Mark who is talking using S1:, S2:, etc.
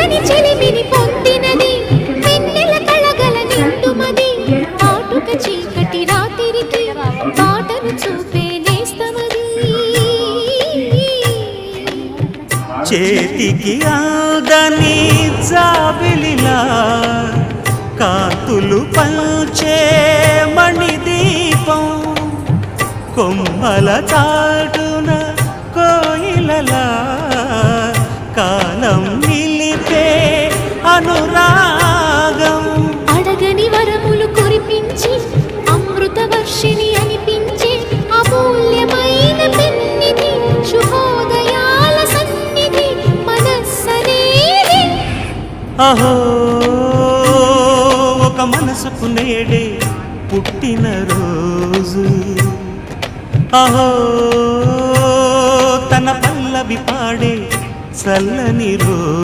S1: వెచ్చని చెలిమిని పొందినది వెన్నెల కళగల నిండుమది ఆటుక చీకటి రాత్రికి బాటను చూపే నేస్తమది
S2: చేతికి అందని జాబిలిలా కాంతులు పంచే మణిదీపం కొమ్మల చాటున కోయిలలా కాలం నిలిపే అనురాగం
S1: అడగని వరములు కురిపించి అమృత వర్షిణి అనిపించే అమూల్యమైన పెన్నిధి శుభోదయాల సన్నిధి మనస్సనేది
S2: అహో ఒక మనసుకు నేడే పుట్టిన రోజు అహో తన పల్లవి పాడే చల్లని రోజు